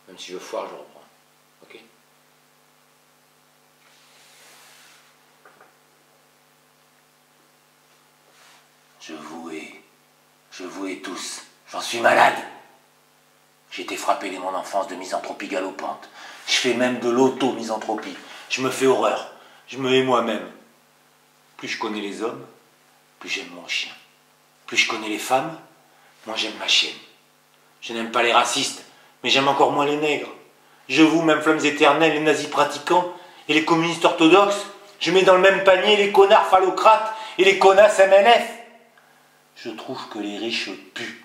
Même si je foire, je reprends. Ok? Je vous hais tous. J'en suis malade. J'ai été frappé dès mon enfance de misanthropie galopante. Je fais même de l'auto-misanthropie. Je me fais horreur. Je me hais moi-même. Plus je connais les hommes, plus j'aime mon chien. Plus je connais les femmes, moins j'aime ma chienne. Je n'aime pas les racistes, mais j'aime encore moins les nègres. Je voue même flammes éternelles les nazis pratiquants et les communistes orthodoxes. Je mets dans le même panier les connards phallocrates et les connasses MNF. Je trouve que les riches puent,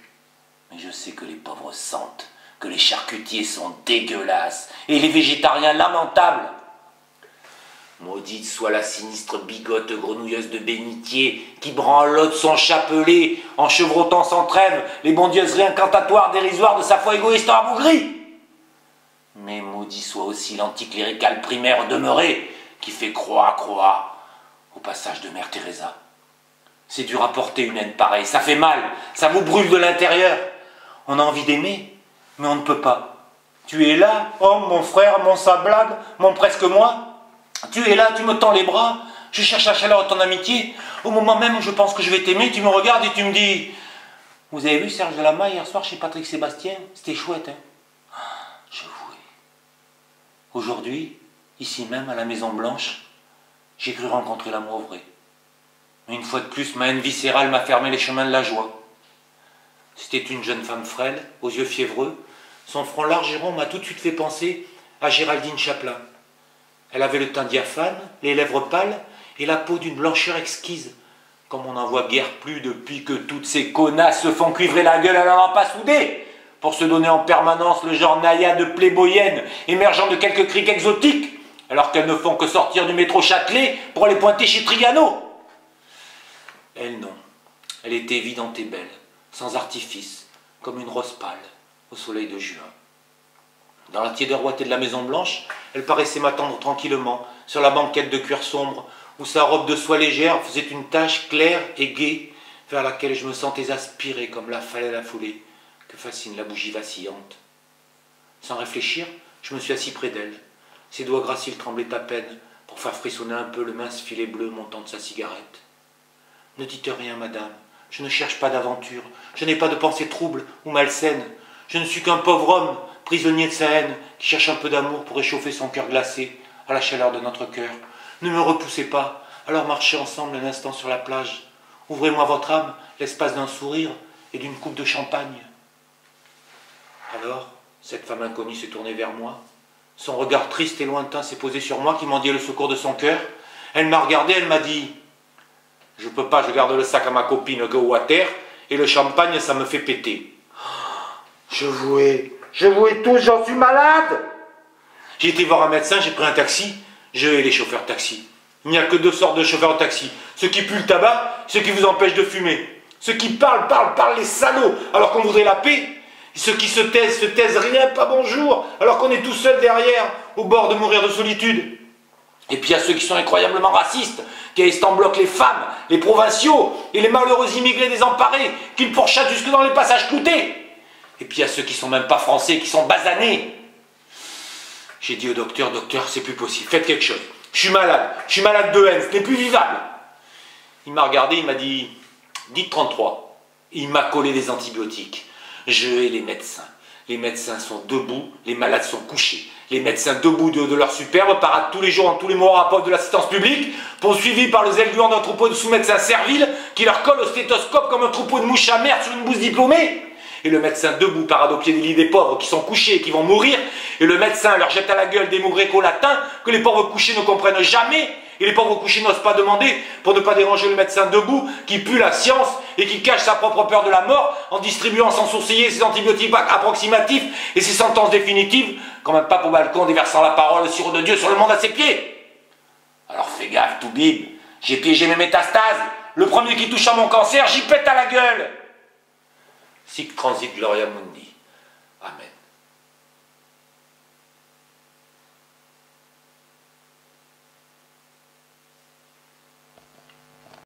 mais je sais que les pauvres sentent, que les charcutiers sont dégueulasses et les végétariens lamentables. Maudite soit la sinistre bigote grenouilleuse de bénitier qui branlote son chapelet en chevrotant sans trêve les bondieuseries incantatoires dérisoires de sa foi égoïste rabougrie. Mais maudit soit aussi l'anticlérical primaire demeuré qui fait croix au passage de Mère Teresa. C'est dur à porter une haine pareille, ça fait mal, ça vous brûle de l'intérieur. On a envie d'aimer, mais on ne peut pas. Tu es là, homme, mon frère, mon semblable, mon presque moi. Tu es là, tu me tends les bras, je cherche la chaleur de ton amitié. Au moment même où je pense que je vais t'aimer, tu me regardes et tu me dis « Vous avez vu Serge Delama hier soir chez Patrick Sébastien? C'était chouette, hein ?» Je vous hais. Aujourd'hui, ici même, à la Maison Blanche, j'ai cru rencontrer l'amour vrai. Mais une fois de plus, ma haine viscérale m'a fermé les chemins de la joie. C'était une jeune femme frêle, aux yeux fiévreux. Son front large et rond m'a tout de suite fait penser à Géraldine Chaplin. Elle avait le teint diaphane, les lèvres pâles et la peau d'une blancheur exquise, comme on n'en voit guère plus depuis que toutes ces connasses se font cuivrer la gueule à la lampe à souder, pour se donner en permanence le genre naïade playboyenne émergeant de quelques criques exotiques, alors qu'elles ne font que sortir du métro Châtelet pour aller pointer chez Trigano. Elle non, elle était évidente et belle, sans artifice, comme une rose pâle au soleil de juin. Dans la tiédeur ouatée de la Maison Blanche, elle paraissait m'attendre tranquillement sur la banquette de cuir sombre où sa robe de soie légère faisait une tache claire et gaie vers laquelle je me sentais aspirer comme la falaise à la foulée que fascine la bougie vacillante. Sans réfléchir, je me suis assis près d'elle. Ses doigts graciles tremblaient à peine pour faire frissonner un peu le mince filet bleu montant de sa cigarette. « Ne dites rien, madame, je ne cherche pas d'aventure, je n'ai pas de pensée trouble ou malsaine. Je ne suis qu'un pauvre homme, prisonnier de sa haine, qui cherche un peu d'amour pour réchauffer son cœur glacé à la chaleur de notre cœur. Ne me repoussez pas, alors marchez ensemble un instant sur la plage. Ouvrez-moi votre âme, l'espace d'un sourire et d'une coupe de champagne. » Alors, cette femme inconnue s'est tournée vers moi. Son regard triste et lointain s'est posé sur moi, qui mendiait le secours de son cœur. Elle m'a regardé, elle m'a dit « Je peux pas, je garde le sac à ma copine go à terre, et le champagne, ça me fait péter. » Je vous hais tous, j'en suis malade. J'ai été voir un médecin, j'ai pris un taxi. Je hais les chauffeurs de taxi. Il n'y a que deux sortes de chauffeurs de taxi. Ceux qui puent le tabac, ceux qui vous empêchent de fumer. Ceux qui parlent, les salauds, alors qu'on voudrait la paix. Et ceux qui se taisent rien, pas bonjour, alors qu'on est tout seul derrière, au bord de mourir de solitude. Et puis il y a ceux qui sont incroyablement racistes, qui restent en bloc les femmes, les provinciaux et les malheureux immigrés désemparés, qu'ils pourchassent jusque dans les passages cloutés. Et puis il y a ceux qui sont même pas français, qui sont basanés. J'ai dit au docteur, c'est plus possible, faites quelque chose. Je suis malade de haine, ce n'est plus vivable. Il m'a regardé, il m'a dit, dites 33. Il m'a collé des antibiotiques. Je hais les médecins. Les médecins sont debout, les malades sont couchés. Les médecins debout de leur superbe paradent tous les jours dans tous les mots rapports de l'assistance publique, poursuivis par le zèle gluant d'un troupeau de sous-médecins serviles qui leur collent au stéthoscope comme un troupeau de mouches à merde sur une bouse diplômée. Et le médecin debout parade au pied des lits des pauvres qui sont couchés et qui vont mourir. Et le médecin leur jette à la gueule des mots gréco-latins que les pauvres couchés ne comprennent jamais. Et les pauvres couchés n'osent pas demander pour ne pas déranger le médecin debout qui pue la science et qui cache sa propre peur de la mort en distribuant sans sourciller ses antibiotiques approximatifs et ses sentences définitives, quand même pas pour balcon déversant la parole, le sirop de Dieu sur le monde à ses pieds. Alors fais gaffe, Toubib, j'ai piégé mes métastases. Le premier qui touche à mon cancer, j'y pète à la gueule. Sic transit gloria mundi. Amen.